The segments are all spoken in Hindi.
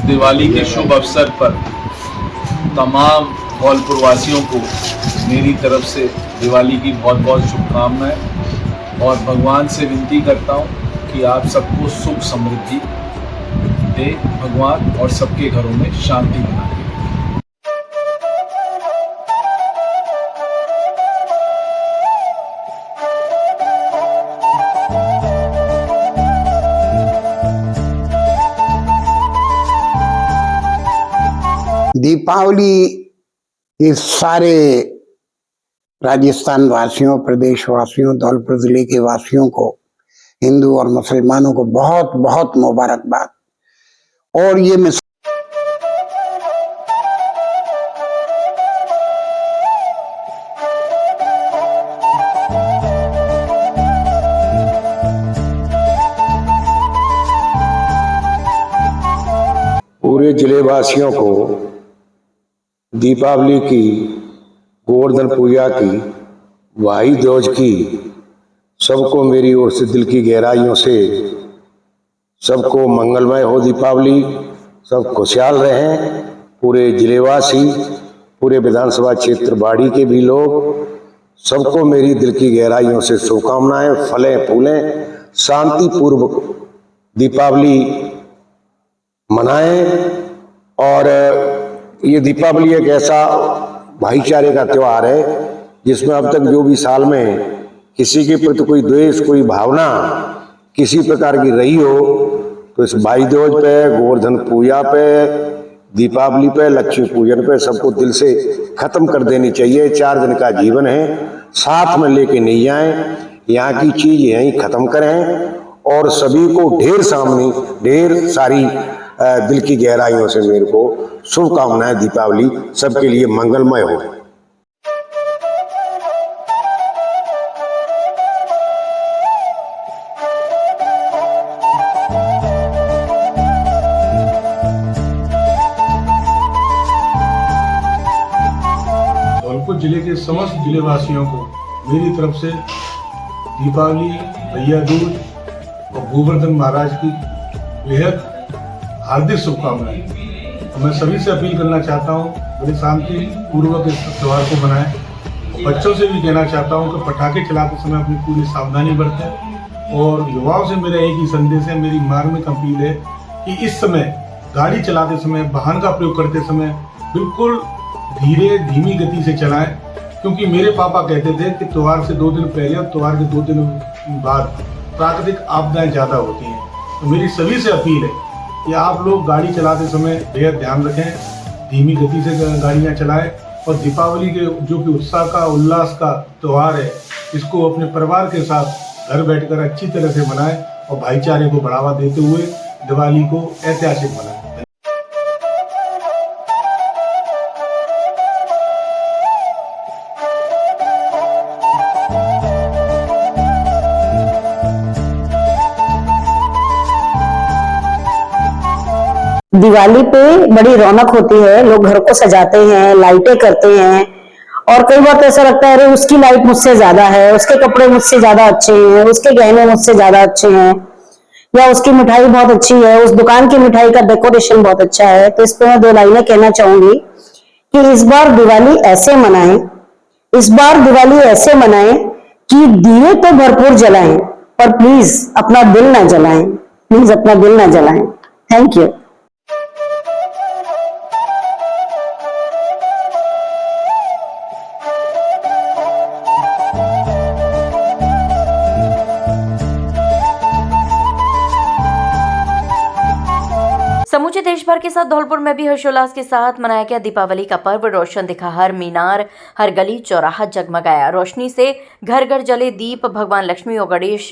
दिवाली के शुभ अवसर पर तमाम धौलपुर वासियों को मेरी तरफ से दिवाली की बहुत बहुत शुभकामनाएं और भगवान से विनती करता हूं कि आप सबको सुख समृद्धि दे भगवान और सबके घरों में शांति बनाए। दीपावली इस सारे राजस्थान वासियों, प्रदेश वासियों, धौलपुर जिले के वासियों को, हिंदू और मुसलमानों को बहुत बहुत मुबारकबाद। और ये पूरे जिले वासियों को दीपावली की, गोवर्धन पूजा की, भाई दूज की, सबको मेरी ओर से दिल की गहराइयों से सबको मंगलमय हो दीपावली। सब खुशहाल रहें। पूरे जिलेवासी, पूरे विधानसभा क्षेत्र बाड़ी के भी लोग, सबको मेरी दिल की गहराइयों से शुभकामनाएं। फलें फूलें, शांतिपूर्वक दीपावली मनाएं। और ये दीपावली एक ऐसा भाईचारे का त्योहार है जिसमें अब तक जो भी साल में किसी के प्रति कोई द्वेष, कोई भावना किसी प्रकार की रही हो, तो इस भाई दूज पे, गोवर्धन पूजा पे, दीपावली पे, लक्ष्मी पूजन पे सबको दिल से खत्म कर देनी चाहिए। 4 दिन का जीवन है, साथ में लेके नहीं जाएं। यहाँ की चीज यहीं खत्म करें और सभी को ढेर सारी दिल की गहराइयों से मेरे को शुभकामनाएं। दीपावली सबके लिए मंगलमय हो। धौलपुर जिले के समस्त जिले वासियों को मेरी तरफ से दीपावली, भैया दूज और गोवर्धन महाराज की बेहद हार्दिक शुभकामनाएं। तो मैं सभी से अपील करना चाहता हूं, बड़ी शांति पूर्वक इस त्यौहार को बनाएं। बच्चों से भी कहना चाहता हूं कि पटाखे चलाते समय अपनी पूरी सावधानी बरतें। और युवाओं से मेरा एक ही संदेश है, मेरी मार्मिक अपील है कि इस समय गाड़ी चलाते समय, वाहन का प्रयोग करते समय बिल्कुल धीमी गति से चलाएं। क्योंकि मेरे पापा कहते थे कि त्यौहार से 2 दिन पहले और त्यौहार के 2 दिन बाद प्राकृतिक आपदाएं ज़्यादा होती हैं। तो मेरी सभी से अपील है कि आप लोग गाड़ी चलाते समय बेहद ध्यान रखें, धीमी गति से गाड़ियां चलाएं। और दीपावली के जो कि उत्साह का, उल्लास का त्यौहार है, इसको अपने परिवार के साथ घर बैठकर अच्छी तरह से मनाएं और भाईचारे को बढ़ावा देते हुए दिवाली को ऐतिहासिक मनाएं। दिवाली पे बड़ी रौनक होती है, लोग घर को सजाते हैं, लाइटें करते हैं। और कई बार तो ऐसा लगता है अरे उसकी लाइट मुझसे ज्यादा है, उसके कपड़े मुझसे ज्यादा अच्छे हैं, उसके गहने मुझसे ज्यादा अच्छे हैं, या उसकी मिठाई बहुत अच्छी है, उस दुकान की मिठाई का डेकोरेशन बहुत अच्छा है। तो इस पे मैं 2 लाइनें कहना चाहूंगी कि इस बार दिवाली ऐसे मनाएं, कि दिए तो भरपूर जलाएं, पर प्लीज अपना दिल ना जलाएं। Thank you. समूचे देश भर के साथ धौलपुर में भी हर्षोल्लास के साथ मनाया गया दीपावली का पर्व। रोशन दिखा हर मीनार, हर गली चौराहा जगमगाया। रोशनी से घर घर जले दीप, भगवान लक्ष्मी और गणेश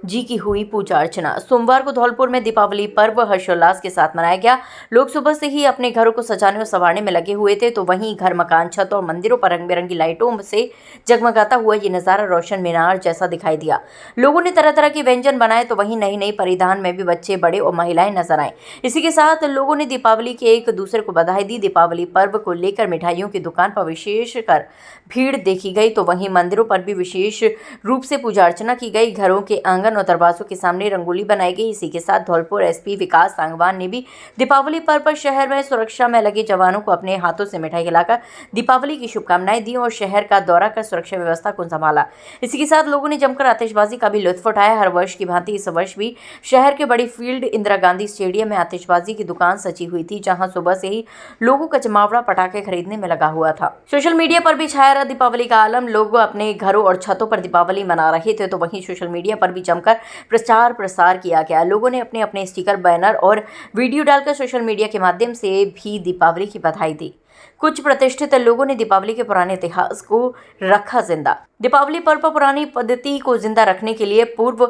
जी की हुई पूजा अर्चना। सोमवार को धौलपुर में दीपावली पर्व हर्षोल्लास के साथ मनाया गया। लोग सुबह से ही अपने घरों को सजाने और संवारने में लगे हुए थे, तो वहीं घर, मकान, छत और मंदिरों पर रंग बिरंगी लाइटों से जगमगाता हुआ ये नज़ारा रोशन मीनार जैसा दिखाई दिया। लोगों ने तरह तरह के व्यंजन बनाए, तो वहीं नई नई परिधान में भी बच्चे, बड़े और महिलाएं नजर आए। इसी के साथ लोग लोगों ने दीपावली के एक दूसरे को बधाई दी। दीपावली पर्व को लेकर मिठाइयों की दुकान पर विशेषकर भीड़ देखी गई, तो वहीं मंदिरों पर भी विशेष रूप से पूजा अर्चना की गई। घरों के आंगन और दरवाजों के सामने रंगोली बनाई गई। इसी के साथ धौलपुर एसपी विकास सांगवान ने भी दीपावली पर्व पर शहर में सुरक्षा में लगे जवानों को अपने हाथों से मिठाई खिलाकर दीपावली की शुभकामनाएं दी और शहर का दौरा कर सुरक्षा व्यवस्था को संभाला। इसी के साथ लोगों ने जमकर आतिशबाजी का भी लुत्फ उठाया। हर वर्ष की भांति इस वर्ष भी शहर के बड़ी फील्ड इंदिरा गांधी स्टेडियम में आतिशबाजी की दुकान सजी हुई थी, जहां सुबह से ही लोगों का जमावड़ा पटाखे खरीदने में लगा हुआ था। सोशल मीडिया पर भी छाया रहा दीपावली का आलम। लोग अपने घरों और छतों पर दीपावली मना रहे थे, तो वहीं सोशल मीडिया पर भी जमकर प्रचार प्रसार किया गया। लोगों ने अपने अपने स्टिकर, बैनर और वीडियो डालकर सोशल मीडिया के माध्यम से भी दीपावली की बधाई दी। कुछ प्रतिष्ठित लोगों ने दीपावली के पुराने इतिहास को रखा जिंदा। दीपावली पर्व पर पुरानी पद्धति को जिंदा रखने के लिए पूर्व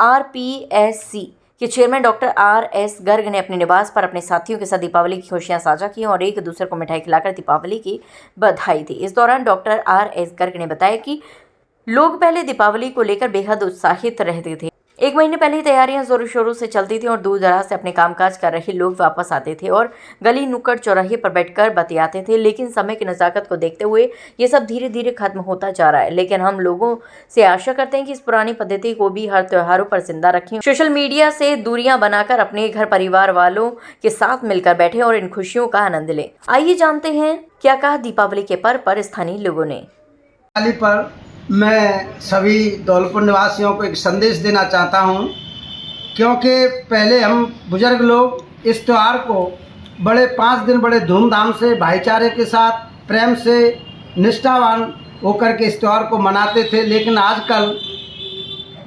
RPSC के चेयरमैन डॉक्टर RS गर्ग ने अपने निवास पर अपने साथियों के साथ दीपावली की खुशियां साझा की और एक दूसरे को मिठाई खिलाकर दीपावली की बधाई दी। इस दौरान डॉक्टर RS गर्ग ने बताया कि लोग पहले दीपावली को लेकर बेहद उत्साहित रहते थे। एक महीने पहले ही तैयारियां जोरों शोरों से चलती थी और दूर दराज से अपने कामकाज कर रहे लोग वापस आते थे और गली नुक्कड़ चौराहे पर बैठकर बतियाते थे। लेकिन समय की नज़ाकत को देखते हुए ये सब धीरे धीरे खत्म होता जा रहा है। लेकिन हम लोगों से आशा करते हैं कि इस पुरानी पद्धति को भी हर त्योहारों पर जिंदा रखें, सोशल मीडिया से दूरियां बनाकर अपने घर परिवार वालों के साथ मिलकर बैठे और इन खुशियों का आनंद लें। आइए जानते हैं क्या कहा दीपावली के पर्व पर स्थानीय लोगों ने। दिवाली पर मैं सभी धौलपुर निवासियों को एक संदेश देना चाहता हूं, क्योंकि पहले हम बुजुर्ग लोग इस त्यौहार को बड़े 5 दिन बड़े धूमधाम से भाईचारे के साथ प्रेम से निष्ठावान होकर के इस त्यौहार को मनाते थे। लेकिन आजकल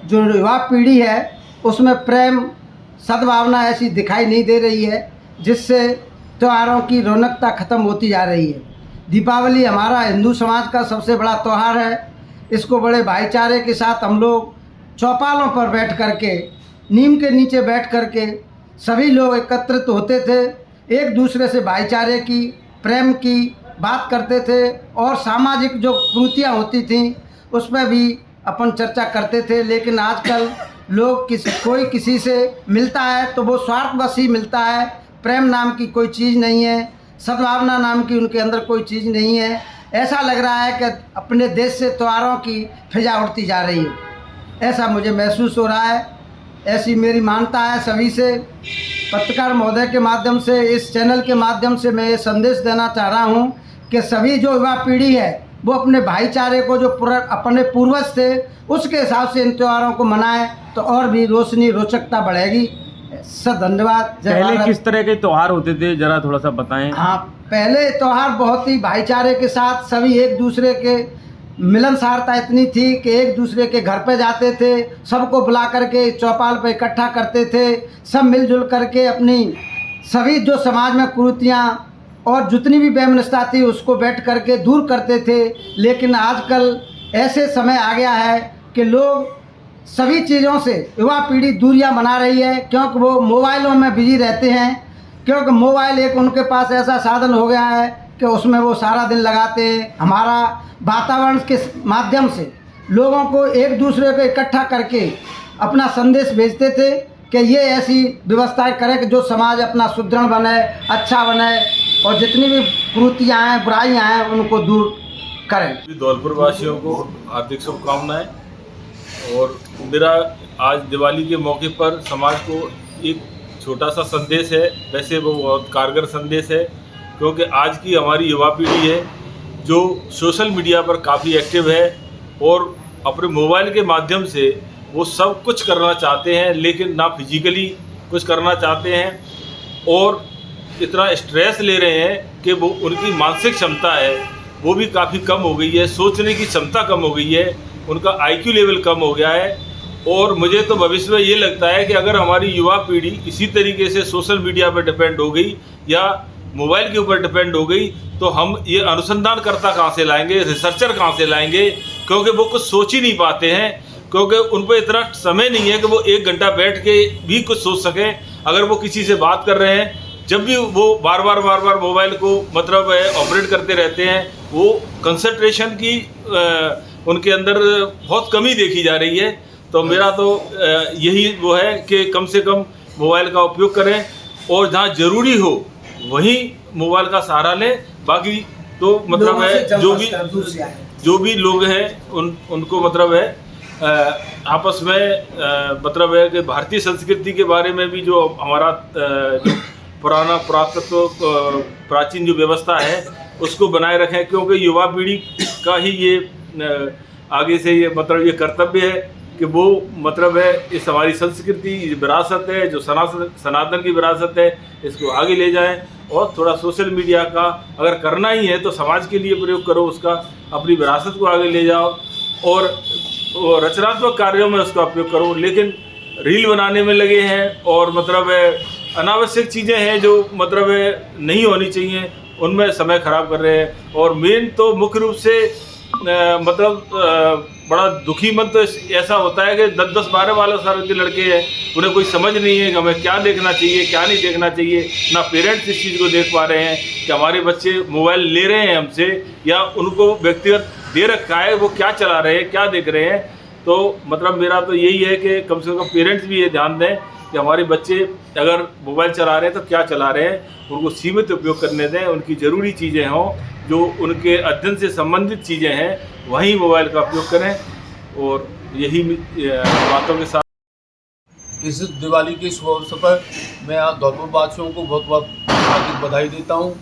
जो युवा पीढ़ी है उसमें प्रेम सद्भावना ऐसी दिखाई नहीं दे रही है, जिससे त्योहारों की रौनकता ख़त्म होती जा रही है। दीपावली हमारा हिंदू समाज का सबसे बड़ा त्यौहार है। इसको बड़े भाईचारे के साथ हम लोग चौपालों पर बैठ कर के, नीम के नीचे बैठ कर के सभी लोग एकत्रित होते थे, एक दूसरे से भाईचारे की, प्रेम की बात करते थे और सामाजिक जो कुरीतियाँ होती थीं उस पर भी अपन चर्चा करते थे। लेकिन आजकल लोग कोई किसी से मिलता है तो वो स्वार्थवश ही मिलता है। प्रेम नाम की कोई चीज़ नहीं है, सद्भावना नाम की उनके अंदर कोई चीज़ नहीं है। ऐसा लग रहा है कि अपने देश से त्योहारों की फिजा उड़ती जा रही है, ऐसा मुझे महसूस हो रहा है। ऐसी मेरी मान्यता है। सभी से पत्रकार महोदय के माध्यम से, इस चैनल के माध्यम से मैं ये संदेश देना चाह रहा हूँ कि सभी जो युवा पीढ़ी है वो अपने भाईचारे को जो अपने पूर्वज थे उसके हिसाब से इन त्योहारों को मनाएं, तो और भी रोशनी रोचकता बढ़ेगी। सर धन्यवाद। पहले किस तरह के त्योहार होते थे, जरा थोड़ा सा बताएं। हाँ, पहले त्योहार बहुत ही भाईचारे के साथ सभी एक दूसरे के मिलनसारता इतनी थी कि एक दूसरे के घर पे जाते थे, सबको बुला करके चौपाल पे इकट्ठा करते थे, सब मिलजुल करके अपनी सभी जो समाज में कुरीतियाँ और जितनी भी वैमनस्यता थी उसको बैठ करके दूर करते थे। लेकिन आजकल ऐसे समय आ गया है कि लोग सभी चीज़ों से युवा पीढ़ी दूरियां बना रही है, क्योंकि वो मोबाइलों में बिजी रहते हैं। क्योंकि मोबाइल एक उनके पास ऐसा साधन हो गया है कि उसमें वो सारा दिन लगाते हैं। हमारा वातावरण के माध्यम से लोगों को एक दूसरे को इकट्ठा करके अपना संदेश भेजते थे कि ये ऐसी व्यवस्थाएं करें कि जो समाज अपना सुदृढ़ बने, अच्छा बने और जितनी भी कुरीतियाँ हैं, बुराइयाँ हैं उनको दूर करें। धौलपुर वासियों को हार्दिक शुभकामनाएं। और मेरा आज दिवाली के मौके पर समाज को एक छोटा सा संदेश है, वैसे वो बहुत कारगर संदेश है, क्योंकि आज की हमारी युवा पीढ़ी है जो सोशल मीडिया पर काफ़ी एक्टिव है और अपने मोबाइल के माध्यम से वो सब कुछ करना चाहते हैं, लेकिन ना फिजिकली कुछ करना चाहते हैं और इतना स्ट्रेस ले रहे हैं कि वो उनकी मानसिक क्षमता है वो भी काफ़ी कम हो गई है, सोचने की क्षमता कम हो गई है, उनका IQ लेवल कम हो गया है। और मुझे तो भविष्य में ये लगता है कि अगर हमारी युवा पीढ़ी इसी तरीके से सोशल मीडिया पर डिपेंड हो गई या मोबाइल के ऊपर डिपेंड हो गई तो हम ये अनुसंधानकर्ता कहाँ से लाएंगे, रिसर्चर कहाँ से लाएंगे, क्योंकि वो कुछ सोच ही नहीं पाते हैं, क्योंकि उन पर इतना समय नहीं है कि वो 1 घंटा बैठ के भी कुछ सोच सकें। अगर वो किसी से बात कर रहे हैं, जब भी वो बार बार मोबाइल को मतलब ऑपरेट करते रहते हैं, वो कंसंट्रेशन की उनके अंदर बहुत कमी देखी जा रही है। तो मेरा तो यही वो है कि कम से कम मोबाइल का उपयोग करें और जहाँ जरूरी हो वहीं मोबाइल का सहारा लें। बाकी तो मतलब है जो भी लोग हैं उनको मतलब है आपस में मतलब है कि भारतीय संस्कृति के बारे में भी जो हमारा जो पुराना पुरातत्व प्राचीन जो व्यवस्था है उसको बनाए रखें, क्योंकि युवा पीढ़ी का ही ये आगे से ये मतलब ये कर्तव्य है कि वो मतलब है इस हमारी संस्कृति विरासत है जो सनातन की विरासत है इसको आगे ले जाएं। और थोड़ा सोशल मीडिया का अगर करना ही है तो समाज के लिए प्रयोग करो उसका, अपनी विरासत को आगे ले जाओ और रचनात्मक कार्यों में उसका उपयोग करो। लेकिन रील बनाने में लगे हैं और मतलब है अनावश्यक चीज़ें हैं जो मतलब है नहीं होनी चाहिए, उनमें समय खराब कर रहे हैं। और मेन तो मुख्य रूप से मतलब बड़ा दुखी मन तो ऐसा होता है कि 10-10, 12 साल के लड़के हैं, उन्हें कोई समझ नहीं है कि हमें क्या देखना चाहिए क्या नहीं देखना चाहिए। ना पेरेंट्स इस चीज़ को देख पा रहे हैं कि हमारे बच्चे मोबाइल ले रहे हैं हमसे या उनको व्यक्तिगत दे रखा है, वो क्या चला रहे हैं क्या देख रहे हैं। तो मतलब मेरा तो यही है कि कम से कम पेरेंट्स भी ये ध्यान दें कि हमारे बच्चे अगर मोबाइल चला रहे हैं तो क्या चला रहे हैं, उनको सीमित उपयोग करने दें। उनकी ज़रूरी चीज़ें हों, जो उनके अध्ययन से संबंधित चीज़ें हैं वहीं मोबाइल का उपयोग करें। और यही बातों के साथ इस दिवाली के शुभ अवसर पर मैं धौलपुर वासियों को बहुत बहुत हार्दिक बधाई देता हूं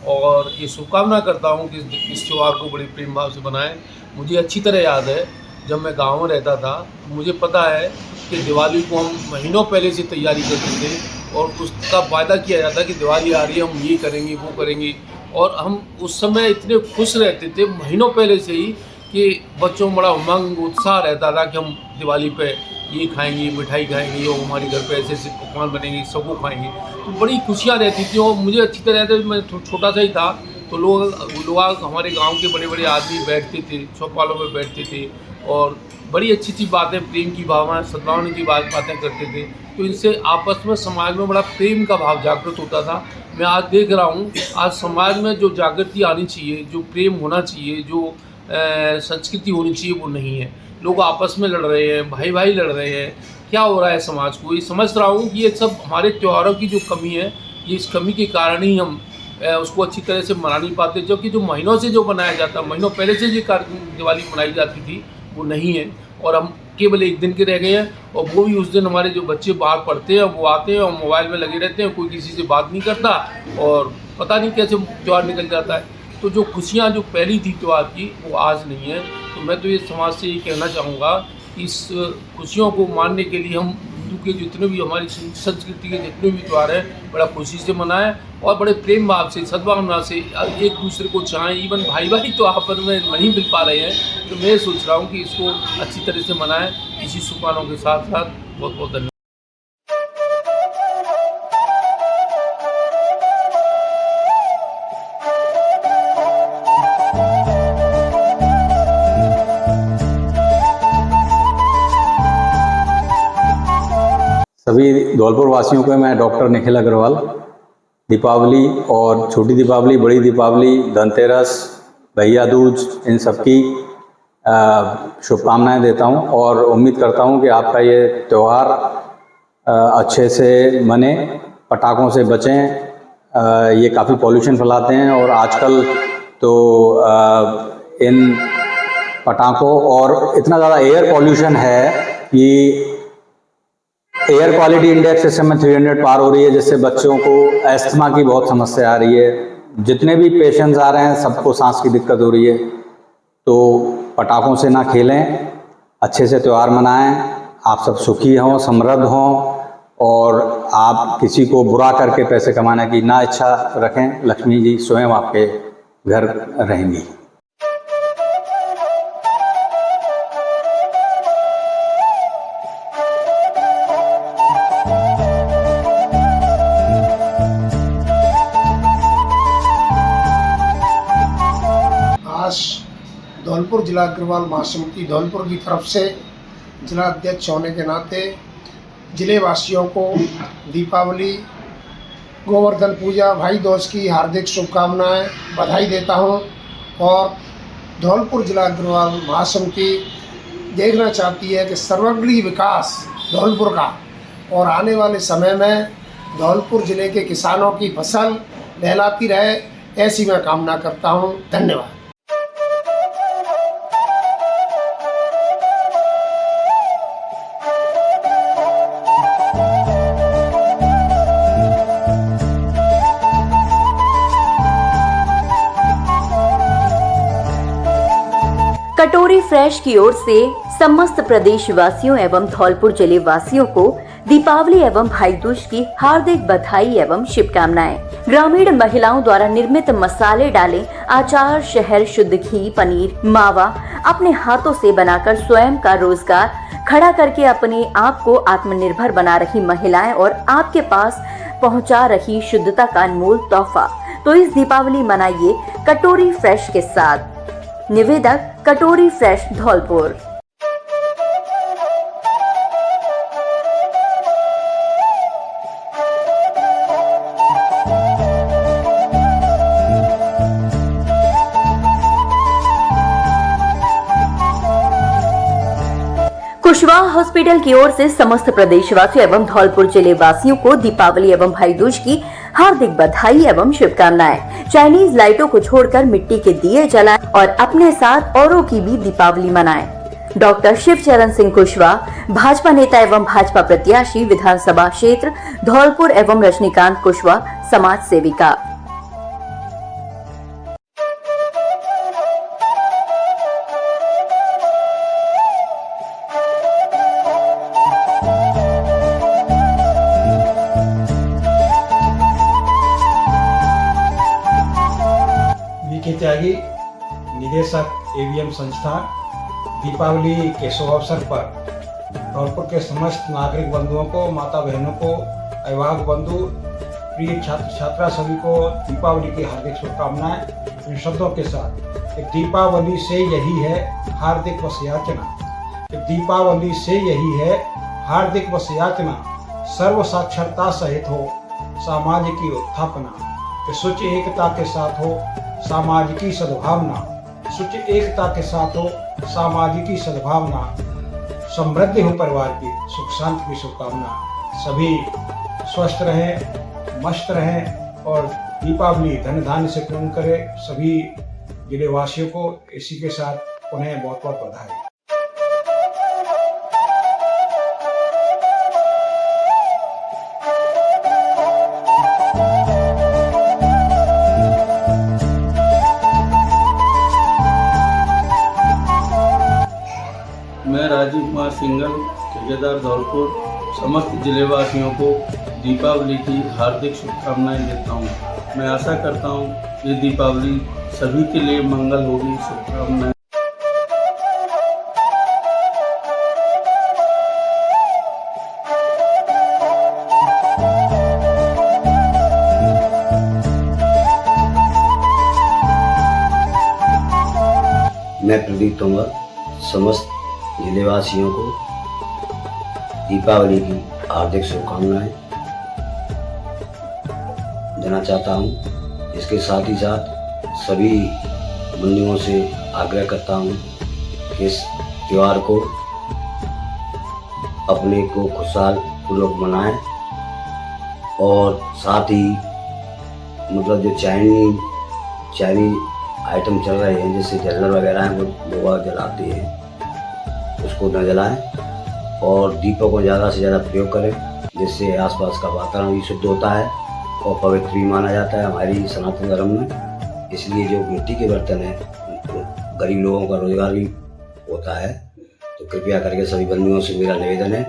और ये शुभकामना करता हूं कि इस त्यौहार को बड़े प्रेम भाव से बनाएं। मुझे अच्छी तरह याद है जब मैं गांव में रहता था, मुझे पता है कि दिवाली को हम महीनों पहले से तैयारी करते थे और उसका वायदा किया जाता कि दिवाली आ रही है हम ये करेंगे वो करेंगे। और हम उस समय इतने खुश रहते थे महीनों पहले से ही कि बच्चों में बड़ा उमंग उत्साह रहता था कि हम दिवाली पे ये खाएंगे मिठाई खाएंगे और हमारे घर पे ऐसे ऐसे पकवान बनेंगे सबको खाएंगे, तो बड़ी खुशियाँ रहती थी। और मुझे अच्छी तरह से मैं छोटा सा ही था तो लोग हमारे गांव के बड़े बड़े आदमी बैठते थे, चौपालों में बैठते थे और बड़ी अच्छी अच्छी बातें प्रेम की भावना सद्भावना की बातें करते थे। तो इनसे आपस में समाज में बड़ा प्रेम का भाव जागृत होता था। मैं आज देख रहा हूँ आज समाज में जो जागृति आनी चाहिए, जो प्रेम होना चाहिए, जो संस्कृति होनी चाहिए वो नहीं है। लोग आपस में लड़ रहे हैं, भाई भाई लड़ रहे हैं। क्या हो रहा है समाज को, ये समझ रहा हूँ कि ये सब हमारे त्योहारों की जो कमी है, ये इस कमी के कारण ही हम उसको अच्छी तरह से मना नहीं पाते। क्योंकि जो महीनों से जो बनाया जाता, महीनों पहले से जो दिवाली मनाई जाती थी वो नहीं है और हम केवल एक दिन के रह गए हैं। और वो भी उस दिन हमारे जो बच्चे बाहर पढ़ते हैं वो आते हैं और मोबाइल में लगे रहते हैं, कोई किसी से बात नहीं करता और पता नहीं कैसे त्यौहार निकल जाता है। तो जो खुशियाँ जो पहली थी त्यौहार की वो आज नहीं है। तो मैं तो ये समाज से ये कहना चाहूँगा कि इस खुशियों को मानने के लिए हम हिंदू के जितने भी हमारी संस्कृति के जितने भी त्यौहार हैं बड़ा खुशी से मनाएं और बड़े प्रेम भाव से सद्भावना से एक दूसरे को चाहें। इवन भाई भाई तो आपस में नहीं मिल पा रहे हैं, तो मैं सोच रहा हूँ कि इसको अच्छी तरह से मनाएं। इसी शुभकामनाओं के साथ साथ बहुत बहुत धन्यवाद। सभी धौलपुर वासियों को मैं डॉक्टर निखिल अग्रवाल दीपावली और छोटी दीपावली, बड़ी दीपावली, धनतेरस, भैया दूज इन सब की शुभकामनाएं देता हूं और उम्मीद करता हूं कि आपका ये त्यौहार अच्छे से मने, पटाखों से बचें। ये काफ़ी पॉल्यूशन फैलाते हैं और आजकल तो इन पटाखों और इतना ज़्यादा एयर पॉल्यूशन है कि एयर क्वालिटी इंडेक्स इस समय 300 पार हो रही है, जिससे बच्चों को अस्थमा की बहुत समस्या आ रही है। जितने भी पेशेंट्स आ रहे हैं सबको सांस की दिक्कत हो रही है। तो पटाखों से ना खेलें, अच्छे से त्यौहार मनाएं। आप सब सुखी हों, समृद्ध हों और आप किसी को बुरा करके पैसे कमाने की ना इच्छा रखें। लक्ष्मी जी स्वयं आपके घर रहेंगी। धौलपुर जिला अग्रवाल महासमिति धौलपुर की तरफ से जिला अध्यक्ष होने के नाते जिले वासियों को दीपावली, गोवर्धन पूजा, भाई दूज की हार्दिक शुभकामनाएं, बधाई देता हूं। और धौलपुर जिला अग्रवाल महासमिति देखना चाहती है कि सर्वांगीण विकास धौलपुर का और आने वाले समय में धौलपुर जिले के किसानों की फसल लहलाती रहे, ऐसी मैं कामना करता हूँ। धन्यवाद। कटोरी फ्रेश की ओर से समस्त प्रदेशवासियों एवं धौलपुर जिले वासियों को दीपावली एवं भाई दूज की हार्दिक बधाई एवं शुभकामनाएं। ग्रामीण महिलाओं द्वारा निर्मित मसाले डाले अचार, शहद, शुद्ध घी, पनीर, मावा अपने हाथों से बनाकर स्वयं का रोजगार खड़ा करके अपने आप को आत्मनिर्भर बना रही महिलाएं और आपके पास पहुंचा रही शुद्धता का अनमोल तोहफा। तो इस दीपावली मनाइए कटोरी फ्रेश के साथ। निवेदक कटोरी फ्रेश धौलपुर। कुशवाहा हॉस्पिटल की ओर से समस्त प्रदेशवासियों एवं धौलपुर जिले वासियों को दीपावली एवं भाई दूज की हार्दिक बधाई एवं शुभकामनाएं। चाइनीज लाइटों को छोड़कर मिट्टी के दिए जलाएं और अपने साथ औरों की भी दीपावली मनाएं। डॉक्टर शिवचरण सिंह कुशवाहा, भाजपा नेता एवं भाजपा प्रत्याशी विधानसभा क्षेत्र धौलपुर एवं रजनीकांत कुशवाहा, समाज सेविका। त्यागी निदेशक एवीएम संस्थान दीपावली के शुभ अवसर पर धौलपुर के समस्त नागरिक बंधुओं को, माता बहनों को, अभिभावक बंधु, प्रिय छात्र छात्रा सभी को दीपावली की हार्दिक शुभकामनाएं। इन शब्दों के साथ दीपावली से यही है हार्दिक वश याचना, दीपावली से यही है हार्दिक वश याचना, सर्व साक्षरता सहित हो सामाजिक उत्थापना, सुच एकता के साथ हो सामाजिकी सद्भावना, सुच एकता के साथ हो सामाजिकी सद्भावना, समृद्धि हो परिवार की, सुख शांति की शुभकामना। सभी स्वस्थ रहें, मस्त रहें और दीपावली धन धान्य से पूर्ण करें। सभी जिले वासियों को इसी के साथ पुनः बहुत बहुत बधाई। मैं राजीव कुमार सिंगल, ठेकेदार धौलपुर, समस्त जिलेवासियों को दीपावली की हार्दिक शुभकामनाएं देता हूं। मैं आशा करता हूं ये दीपावली सभी के लिए मंगल होगी। शुभकामनाएं। मैं प्रदीप तोमर समस्त जिलेवासियों को दीपावली की हार्दिक शुभकामनाएं देना चाहता हूं। इसके साथ ही साथ सभी बंधुओं से आग्रह करता हूं कि इस त्यौहार को अपने को खुशहाल पूर्वक मनाएं और साथ ही मतलब जो चाइनीज आइटम चल रहे हैं जैसे जलर वगैरह हैं वो लोग जलाते हैं, उसको न जलाएं और दीपों को ज़्यादा से ज़्यादा प्रयोग करें, जिससे आसपास का वातावरण भी शुद्ध होता है और पवित्र भी माना जाता है हमारी सनातन धर्म में। इसलिए जो मिट्टी के बर्तन हैं गरीब लोगों का रोजगार भी होता है। तो कृपया करके सभी बंधुओं से मेरा निवेदन है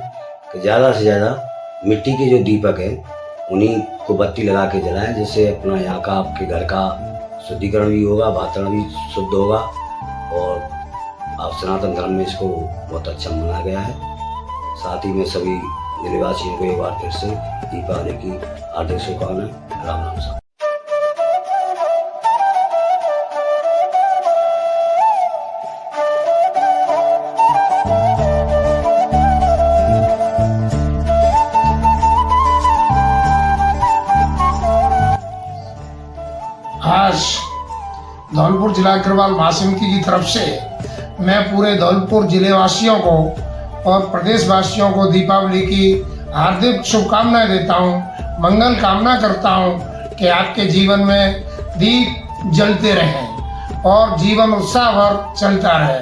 कि ज़्यादा से ज़्यादा मिट्टी के जो दीपक हैं उन्हीं को बत्ती लगा के जलाएं, जिससे अपना यहाँ का आपके घर का शुद्धिकरण भी होगा, वातावरण भी शुद्ध होगा और आप सनातन धर्म में इसको बहुत अच्छा माना गया है। साथ ही में सभी जिलेवासियों को एक बार फिर से दीपावली की हार्दिक शुभकामनाएं। राम राम साहब। आज धौलपुर जिला अग्रवाल महासमिति की तरफ से मैं पूरे धौलपुर जिले वासियों को और प्रदेश वासियों को दीपावली की हार्दिक शुभकामनाएं देता हूं मंगल कामना करता हूँ कि आपके जीवन में दीप जलते रहें और जीवन उत्साह भर चलता रहे।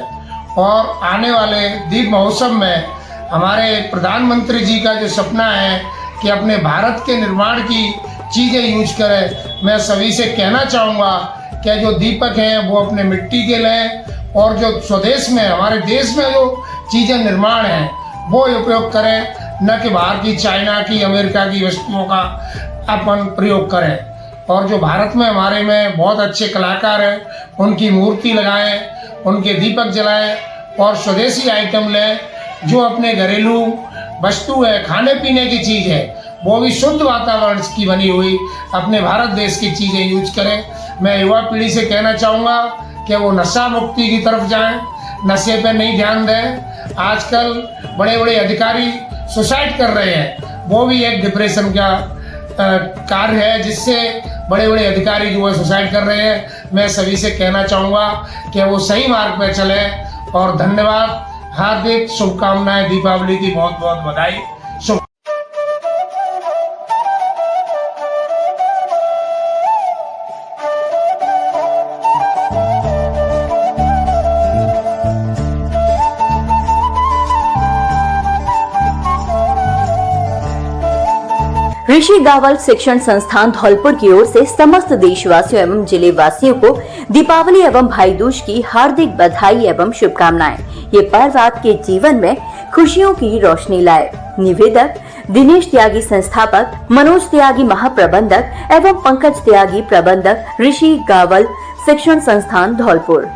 और आने वाले दीप महोत्सव में हमारे प्रधानमंत्री जी का जो सपना है कि अपने भारत के निर्माण की चीज़ें यूज करें, मैं सभी से कहना चाहूँगा कि जो दीपक हैं वो अपने मिट्टी के लें और जो स्वदेश में हमारे देश में जो चीज़ें निर्माण हैं वो उपयोग करें, न कि बाहर की चाइना की अमेरिका की वस्तुओं का अपन प्रयोग करें। और जो भारत में हमारे में बहुत अच्छे कलाकार हैं उनकी मूर्ति लगाएं, उनके दीपक जलाएं और स्वदेशी आइटम लें। जो अपने घरेलू वस्तु है, खाने पीने की चीज़ है, वो भी शुद्ध वातावरण की बनी हुई अपने भारत देश की चीज़ें यूज करें। मैं युवा पीढ़ी से कहना चाहूँगा कि वो नशा मुक्ति की तरफ जाएं, नशे पे नहीं ध्यान दें। आजकल बड़े बड़े अधिकारी सुसाइड कर रहे हैं, वो भी एक डिप्रेशन का कार्य है जिससे बड़े बड़े अधिकारी जो है सुसाइड कर रहे हैं। मैं सभी से कहना चाहूँगा कि वो सही मार्ग पर चलें। और धन्यवाद, हार्दिक शुभकामनाएं, दीपावली की बहुत बहुत बधाई। ऋषि गावल शिक्षण संस्थान धौलपुर की ओर से समस्त देशवासियों एवं जिले वासियों को दीपावली एवं भाई दूज की हार्दिक बधाई एवं शुभकामनाएं। ये पर्व आपके जीवन में खुशियों की रोशनी लाए। निवेदक दिनेश त्यागी संस्थापक, मनोज त्यागी महाप्रबंधक एवं पंकज त्यागी प्रबंधक, ऋषि गावल शिक्षण संस्थान Dholpur.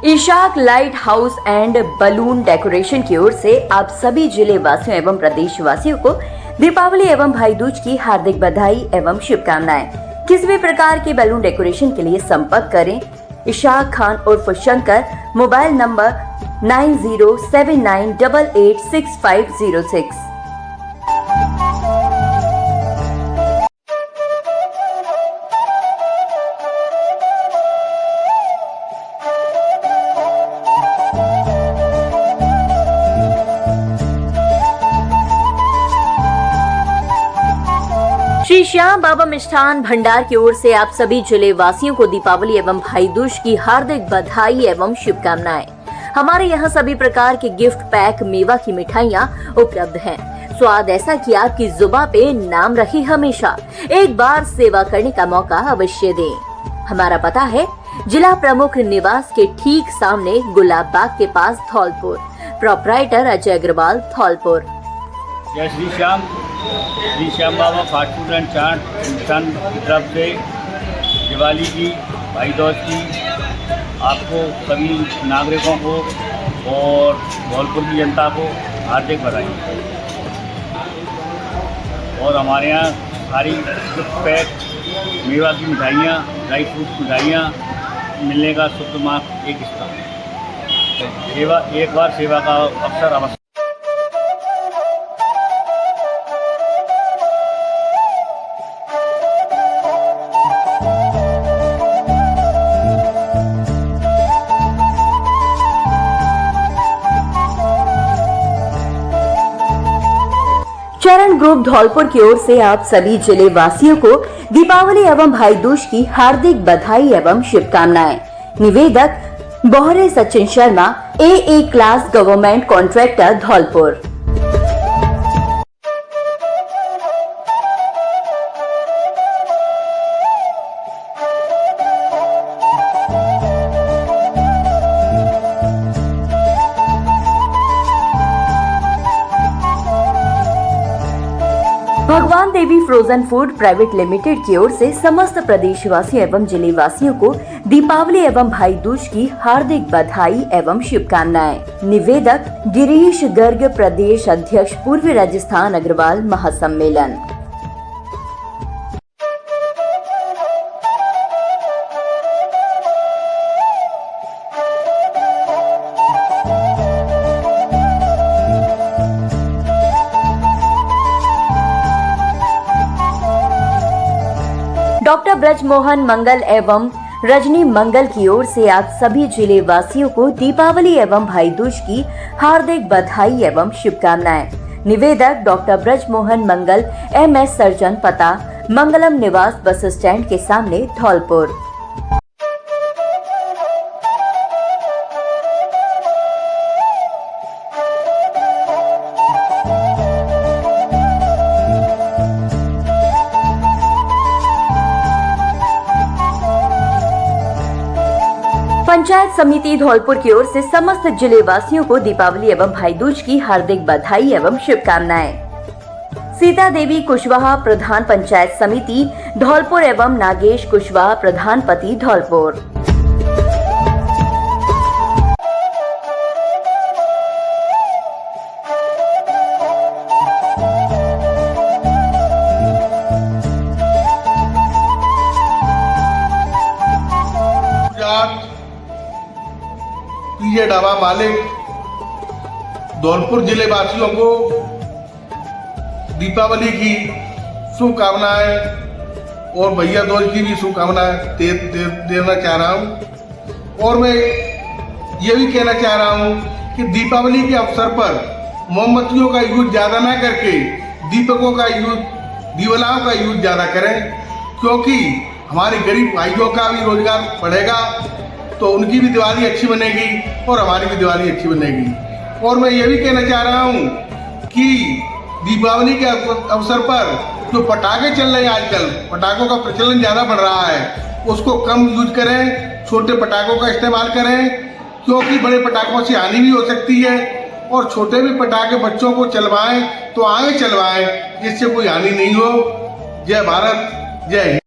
Ishaq light house and balloon decoration की ओर से आप सभी जिले वासियों एवं प्रदेश वासियों को दीपावली एवं भाई दूज की हार्दिक बधाई एवं शुभकामनाएं। किसी भी प्रकार के बैलून डेकोरेशन के लिए संपर्क करें इशाक खान उर्फ शंकर, मोबाइल नंबर 9079886506। श्री श्याम बाबा मिष्ठान भंडार की ओर से आप सभी जिले वासियों को दीपावली एवं भाई दूज की हार्दिक बधाई एवं शुभकामनाएं। हमारे यहाँ सभी प्रकार के गिफ्ट पैक, मेवा की मिठाइयाँ उपलब्ध हैं। स्वाद ऐसा कि आपकी जुबान पे नाम रहे हमेशा। एक बार सेवा करने का मौका अवश्य दें। हमारा पता है जिला प्रमुख निवास के ठीक सामने गुलाब बाग के पास धौलपुर। प्रोपराइटर अजय अग्रवाल, धौलपुर। जय श्री श्याम बाबा फास्ट फूड एंड चाट संस्थान की तरफ से दिवाली की, भाई दूज की आपको सभी नागरिकों को और धौलपुर की जनता को हार्दिक बधाई। और हमारे यहाँ सारी पैक मेवा की मिठाइयाँ, ड्राई फ्रूट मिठाइयाँ मिलने का शुभ मार्ग एक स्थान। सेवा एक बार सेवा का अवसर अवश्य। चरण ग्रुप धौलपुर की ओर से आप सभी जिले वासियों को दीपावली एवं भाई दूज की हार्दिक बधाई एवं शुभकामनाएं। निवेदक Bohare Sachin Sharma, AA class government contractor, Dholpur. Bhagwan Devi frozen food private limited की ओर से समस्त प्रदेशवासियों एवं जिले वासियों को दीपावली एवं भाई दूज की हार्दिक बधाई एवं शुभकामनाएं। निवेदक गिरीश गर्ग, प्रदेश अध्यक्ष, पूर्वी राजस्थान अग्रवाल महासम्मेलन। डॉक्टर ब्रजमोहन मंगल एवं रजनी मंगल की ओर से आप सभी जिले वासियों को दीपावली एवं भाई दूज की हार्दिक बधाई एवं शुभकामनाएं। निवेदक डॉक्टर ब्रजमोहन मंगल, MS सर्जन, पता मंगलम निवास, बस स्टैंड के सामने, धौलपुर। पंचायत समिति धौलपुर की ओर से समस्त जिले वासियों को दीपावली एवं भाई दूज की हार्दिक बधाई एवं शुभकामनाएं। सीता देवी कुशवाहा, प्रधान पंचायत समिति धौलपुर एवं नागेश कुशवाहा, प्रधान पति, धौलपुर। पीजे ढाबा मालिक धौलपुर जिले वासियों को दीपावली की शुभकामनाएं और भैया दूज की भी शुभकामनाएं देना चाह रहा हूं। और मैं ये भी कहना चाह रहा हूं कि दीपावली के अवसर पर मोमबत्तियों का यूज ज़्यादा ना करके दीपकों का यूज, दीवलाओं का यूज ज़्यादा करें, क्योंकि हमारे गरीब भाइयों का भी रोजगार बढ़ेगा तो उनकी भी दिवाली अच्छी बनेगी और हमारी भी दिवाली अच्छी बनेगी। और मैं ये भी कहना चाह रहा हूँ कि दीपावली के अवसर पर जो पटाखे चल रहे हैं आजकल, पटाखों का प्रचलन ज़्यादा बढ़ रहा है, उसको कम यूज करें, छोटे पटाखों का इस्तेमाल करें, क्योंकि बड़े पटाखों से हानि भी हो सकती है। और छोटे भी पटाखे बच्चों को चलवाएं तो आगे चलवाएं, जिससे कोई हानि नहीं हो। जय भारत, जय हिंद।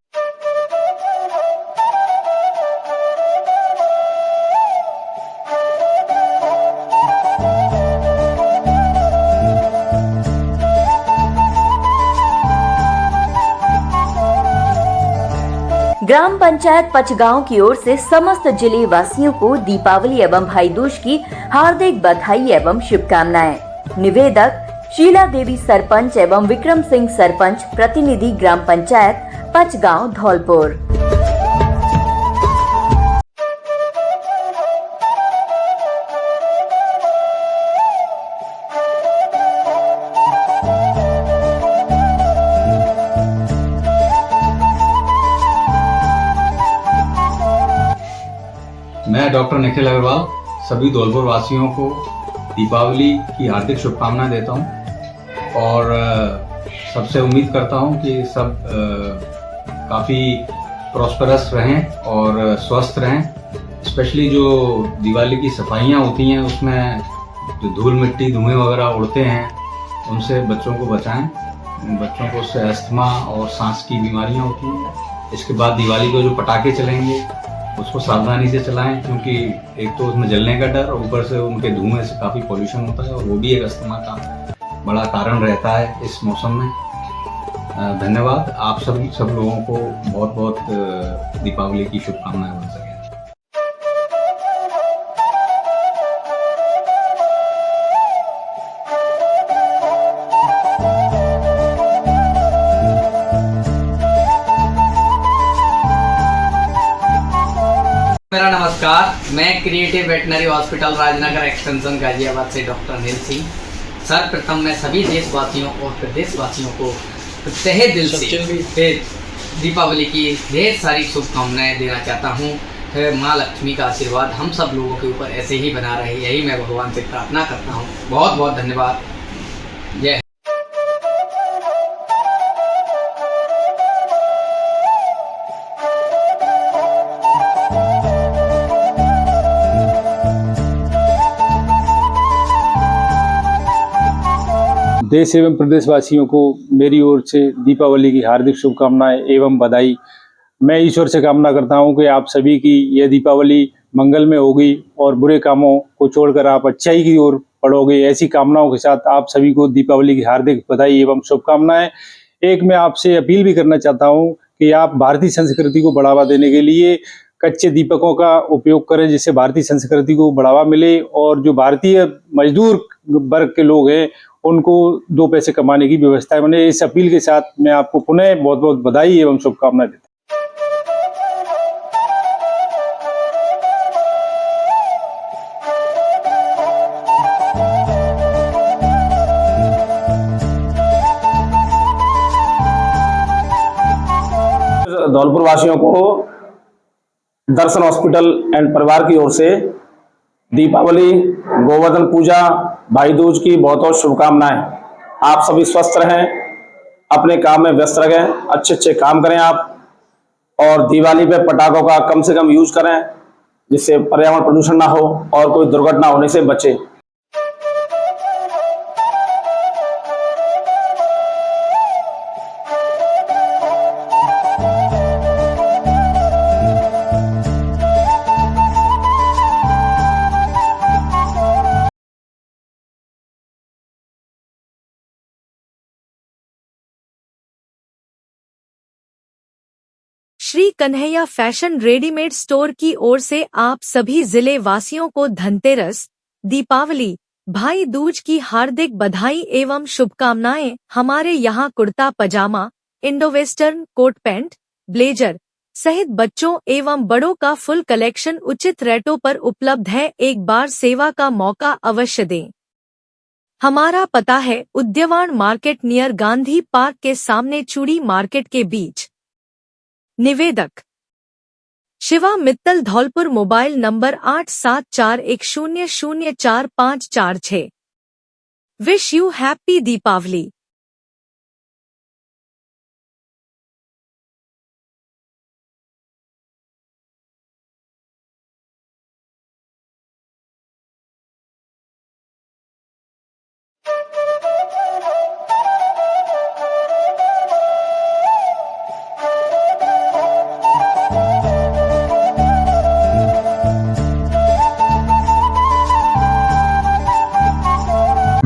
ग्राम पंचायत पचगांव की ओर से समस्त जिले वासियों को दीपावली एवं भाई दूज की हार्दिक बधाई एवं शुभकामनाएं। निवेदक शीला देवी सरपंच एवं विक्रम सिंह सरपंच, प्रतिनिधि ग्राम पंचायत पचगांव, धौलपुर। मैं डॉक्टर निखिल अग्रवाल सभी धौलपुर वासियों को दीपावली की हार्दिक शुभकामनाएं देता हूं और सबसे उम्मीद करता हूं कि सब काफ़ी प्रॉस्परस रहें और स्वस्थ रहें। स्पेशली जो दिवाली की सफाइयां होती हैं उसमें जो धूल मिट्टी धुएं वगैरह उड़ते हैं उनसे बच्चों को बचाएं। बच्चों को उससे अस्थमा और सांस की बीमारियां होती हैं। इसके बाद दिवाली को जो पटाखे चलेंगे उसको सावधानी से चलाएं, क्योंकि एक तो उसमें जलने का डर और ऊपर से उनके धुएं से काफ़ी पोल्यूशन होता है और वो भी एक अस्थमा का बड़ा कारण रहता है इस मौसम में। धन्यवाद। आप सब लोगों को बहुत बहुत दीपावली की शुभकामनाएं बन सकें। मेरा नमस्कार, मैं creative veterinary hospital Rajnagar extension Ghaziabad से डॉक्टर अनिल सिंह। सर्वप्रथम मैं सभी देशवासियों और प्रदेशवासियों को तहे दिल से दीपावली की ढेर सारी शुभकामनाएं देना चाहता हूं। माँ लक्ष्मी का आशीर्वाद हम सब लोगों के ऊपर ऐसे ही बना रहे, यही मैं भगवान से प्रार्थना करता हूं। बहुत बहुत धन्यवाद। जय। देश एवं प्रदेशवासियों को मेरी ओर से दीपावली की हार्दिक शुभकामनाएं एवं बधाई। मैं ईश्वर से कामना करता हूं कि आप सभी की यह दीपावली मंगल में होगी और बुरे कामों को छोड़कर आप अच्छाई की ओर बढ़ोगे। ऐसी कामनाओं के साथ आप सभी को दीपावली की हार्दिक बधाई एवं शुभकामनाएं। एक मैं आपसे अपील भी करना चाहता हूं कि आप भारतीय संस्कृति को बढ़ावा देने के लिए कच्चे दीपकों का उपयोग करें, जिससे भारतीय संस्कृति को बढ़ावा मिले और जो भारतीय मजदूर वर्ग के लोग हैं उनको 2 पैसे कमाने की व्यवस्था बने। इस अपील के साथ मैं आपको पुनः बहुत बहुत बधाई एवं शुभकामनाएं देता हूं। धौलपुर वासियों को दर्शन हॉस्पिटल एंड परिवार की ओर से दीपावली, गोवर्धन पूजा, भाई दूज की बहुत बहुत शुभकामनाएं। आप सभी स्वस्थ रहें, अपने काम में व्यस्त रहें, अच्छे अच्छे काम करें आप, और दिवाली पे पटाखों का कम से कम यूज करें जिससे पर्यावरण प्रदूषण ना हो और कोई दुर्घटना होने से बचे। Shri Kanhaiya fashion readymade store की ओर से आप सभी जिले वासियों को धनतेरस, दीपावली, भाई दूज की हार्दिक बधाई एवं शुभकामनाएं। हमारे यहाँ kurta pyjama, Indo western coat pant, blazer सहित बच्चों एवं बड़ों का फुल कलेक्शन उचित रेटों पर उपलब्ध है। एक बार सेवा का मौका अवश्य दें। हमारा पता है उद्यानवन मार्केट नियर गांधी पार्क के सामने, चूड़ी मार्केट के बीच। निवेदक Shiva Mittal, Dholpur. Mobile number 8741004546। Wish you happy Deepawali.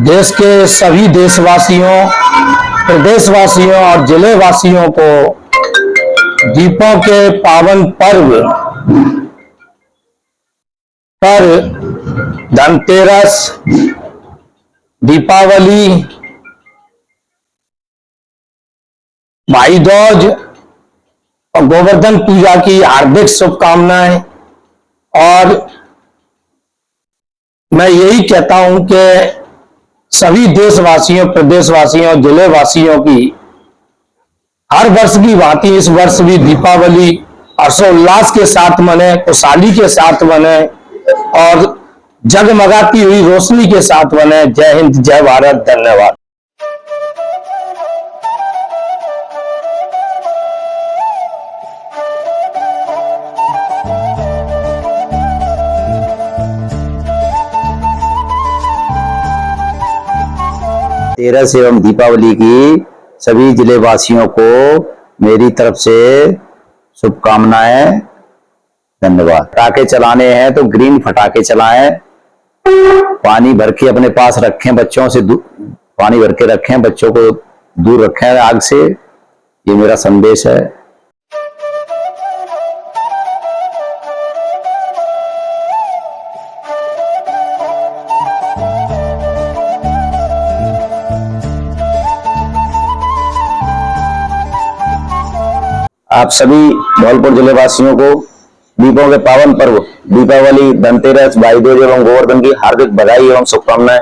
देश के सभी देशवासियों, प्रदेशवासियों और जिले वासियों को दीपों के पावन पर्व पर धनतेरस, दीपावली, भाई दूज और गोवर्धन पूजा की हार्दिक शुभकामनाएं। और मैं यही कहता हूं कि सभी देशवासियों, प्रदेशवासियों, जिले वासियों की हर वर्ष की भांति इस वर्ष भी दीपावली हर्षोल्लास के साथ मने, खुशहाली के साथ मने और जगमगाती हुई रोशनी के साथ मने। जय हिंद, जय भारत, धन्यवाद। धनतेरस एवं दीपावली की सभी जिले वासियों को मेरी तरफ से शुभकामनाएं। धन्यवाद। पटाखे चलाने हैं तो ग्रीन फटाखे चलाएं, पानी भर के अपने पास रखें, बच्चों से पानी भर के रखें, बच्चों को दूर रखें आग से। ये मेरा संदेश है। आप सभी धौलपुर जिले वासियों को दीपों के पावन पर्व दीपावली, धनतेरस, भाई दूज एवं गोवर्धन की हार्दिक बधाई एवं शुभकामनाएं।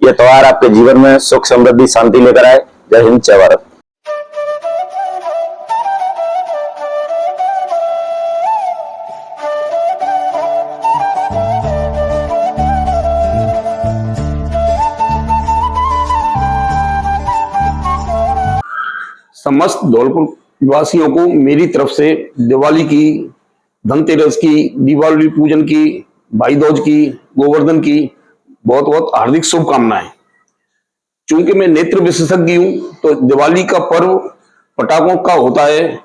यह त्योहार आपके जीवन में सुख, समृद्धि, शांति लेकर आए। जय हिंद, जय भारत। समस्त धौलपुर वासियों को मेरी तरफ से दिवाली की, धनतेरस की, दीपावली पूजन की, भाई दूज की, गोवर्धन की बहुत बहुत हार्दिक शुभकामनाएं। चूंकि मैं नेत्र विशेषज्ञ हूं तो दिवाली का पर्व पटाखों का होता है,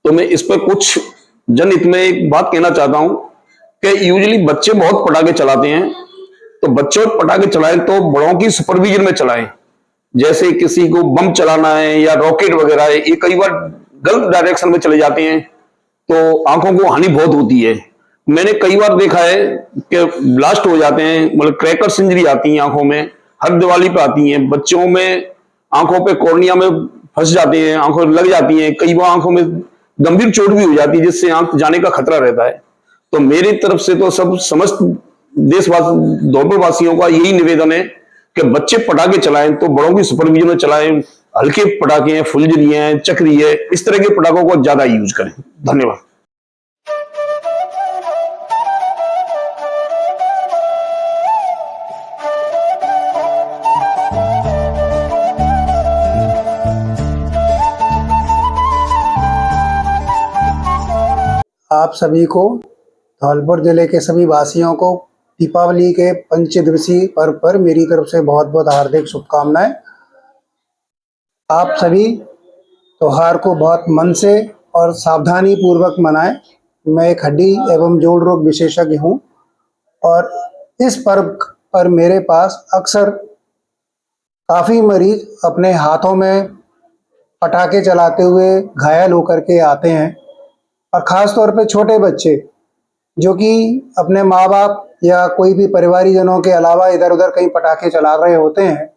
तो मैं इस पर कुछ जनहित में एक बात कहना चाहता हूं कि यूजुअली बच्चे बहुत पटाखे चलाते हैं, तो बच्चों पटाखे चलाएं तो बड़ों की सुपरविजन में चलाएं। जैसे किसी को बम चलाना है या रॉकेट वगैरह है, ये कई बार गलत डायरेक्शन में चले जाते हैं तो आंखों को हानि बहुत होती है। मैंने कई बार देखा है कि ब्लास्ट हो जाते हैं, मतलब क्रैकर्स इंजरी आती है आंखों में, हर दिवाली पे आती हैं। बच्चों में आंखों पे कॉर्निया में फंस जाते हैं, आंखों लग जाती हैं, कई बार आंखों में गंभीर चोट भी हो जाती है जिससे आंख जाने का खतरा रहता है। तो मेरी तरफ से तो समस्त देशवासी, धौलपुर वासियों का यही निवेदन है कि बच्चे पटाखे चलाएं तो बड़ों की सुपरविजन में चलाएं, हल्के पटाखे हैं, फुलझड़ी है, चक्री है, इस तरह के पटाखों को ज्यादा यूज करें। धन्यवाद। आप सभी को, धौलपुर जिले के सभी वासियों को दीपावली के पंचदिवसीय पर्व पर मेरी तरफ से बहुत बहुत हार्दिक शुभकामनाएं। आप सभी त्योहार को बहुत मन से और सावधानी पूर्वक मनाएं। मैं एक हड्डी एवं जोड़ रोग विशेषज्ञ हूं और इस पर्व पर मेरे पास अक्सर काफ़ी मरीज अपने हाथों में पटाखे चलाते हुए घायल होकर के आते हैं और ख़ास तौर पे छोटे बच्चे जो कि अपने माँ बाप या कोई भी परिवारीजनों के अलावा इधर उधर कहीं पटाखे चला रहे होते हैं,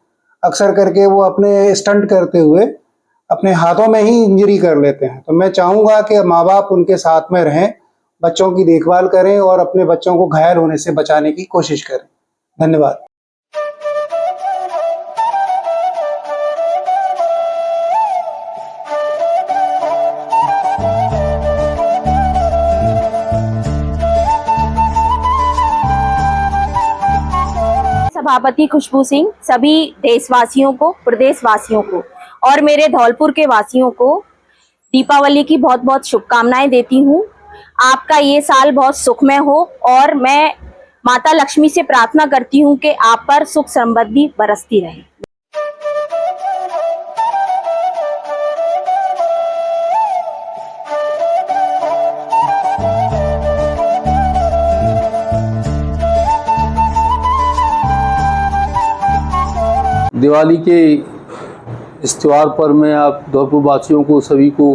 अक्सर करके वो अपने स्टंट करते हुए अपने हाथों में ही इंजरी कर लेते हैं। तो मैं चाहूँगा कि माँ बाप उनके साथ में रहें, बच्चों की देखभाल करें और अपने बच्चों को घायल होने से बचाने की कोशिश करें। धन्यवाद। सभापति खुशबू सिंह सभी देशवासियों को, प्रदेशवासियों को और मेरे धौलपुर के वासियों को दीपावली की बहुत बहुत शुभकामनाएं देती हूं। आपका ये साल बहुत सुखमय हो और मैं माता लक्ष्मी से प्रार्थना करती हूं कि आप पर सुख समृद्धि बरसती रहे। दिवाली के इस त्यौहार पर मैं आप धौलपुर वासियों को सभी को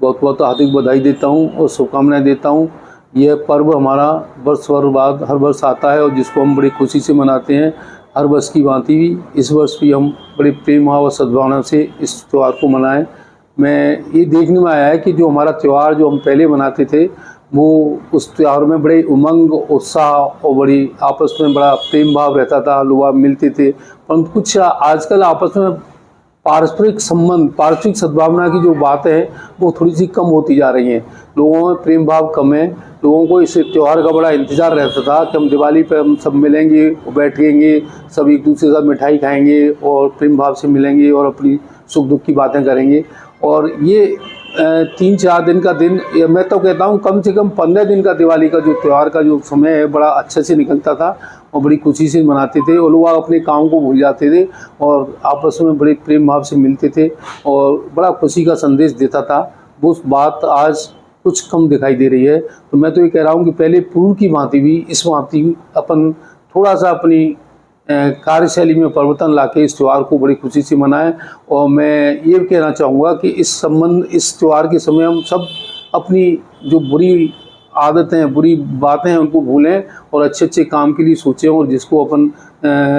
बहुत बहुत हार्दिक बधाई देता हूं और शुभकामनाएं देता हूं। यह पर्व हमारा वर्ष भर बाद हर वर्ष आता है और जिसको हम बड़ी खुशी से मनाते हैं। हर वर्ष की भांति भी इस वर्ष भी हम बड़े प्रेम भाव और सद्भावना से इस त्यौहार को मनाएं। मैं ये देखने में आया है कि जो हमारा त्यौहार जो हम पहले मनाते थे वो उस त्यौहार में बड़े उमंग, उत्साह और बड़ी आपस में बड़ा प्रेम भाव रहता था, लोग मिलते थे। परंतु कुछ आजकल आपस में पारस्परिक संबंध, पारस्परिक सद्भावना की जो बातें हैं वो थोड़ी सी कम होती जा रही हैं। लोगों में प्रेम भाव कम है। लोगों को इस त्यौहार का बड़ा इंतज़ार रहता था कि हम दिवाली पर हम सब मिलेंगे, बैठेंगे, सब एक दूसरे के साथ मिठाई खाएंगे और प्रेम भाव से मिलेंगे और अपनी सुख दुख की बातें करेंगे। और ये 3-4 दिन का दिन, मैं तो कहता हूँ कम से कम 15 दिन का दिवाली का जो त्यौहार का जो समय है बड़ा अच्छे से निकलता था और बड़ी खुशी से मनाते थे और लोग अपने काम को भूल जाते थे और आपस में बड़े प्रेम भाव से मिलते थे और बड़ा खुशी का संदेश देता था। वो बात आज कुछ कम दिखाई दे रही है। तो मैं तो ये कह रहा हूँ कि पहले पूर्व की भांति भी इस भांति अपन थोड़ा सा अपनी कार्यशैली में परिवर्तन लाके इस त्यौहार को बड़ी खुशी से मनाएं। और मैं ये कहना चाहूँगा कि इस त्यौहार के समय हम सब अपनी जो बुरी आदतें हैं, बुरी बातें हैं, उनको भूलें और अच्छे अच्छे काम के लिए सोचें और जिसको अपन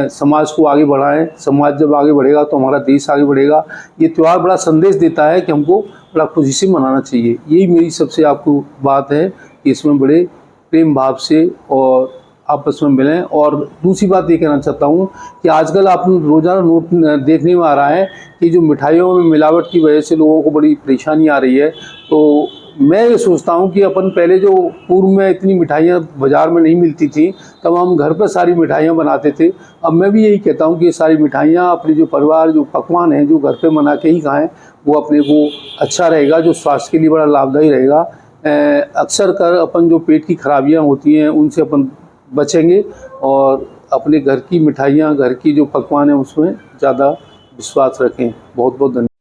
समाज को आगे बढ़ाएं। समाज जब आगे बढ़ेगा तो हमारा देश आगे बढ़ेगा। ये त्यौहार बड़ा संदेश देता है कि हमको बड़ा खुशी से मनाना चाहिए। यही मेरी सबसे आपको बात है कि इसमें बड़े प्रेम भाव से और आपस में मिलें। और दूसरी बात ये कहना चाहता हूँ कि आजकल आप रोज़ाना नोट देखने में आ रहा है कि जो मिठाइयों में मिलावट की वजह से लोगों को बड़ी परेशानी आ रही है। तो मैं ये सोचता हूँ कि अपन पहले जो पूर्व में इतनी मिठाइयाँ बाज़ार में नहीं मिलती थी तब हम घर पर सारी मिठाइयाँ बनाते थे। अब मैं भी यही कहता हूँ कि ये सारी मिठाइयाँ अपने जो परिवार जो पकवान हैं जो घर पे बना के ही खाएँ, वो अपने को अच्छा रहेगा, जो स्वास्थ्य के लिए बड़ा लाभदायी रहेगा। अक्सर कर अपन जो पेट की खराबियाँ होती हैं उनसे अपन बचेंगे और अपने घर की मिठाइयाँ, घर की जो पकवान हैं उसमें ज़्यादा विश्वास रखें। बहुत बहुत धन्यवाद।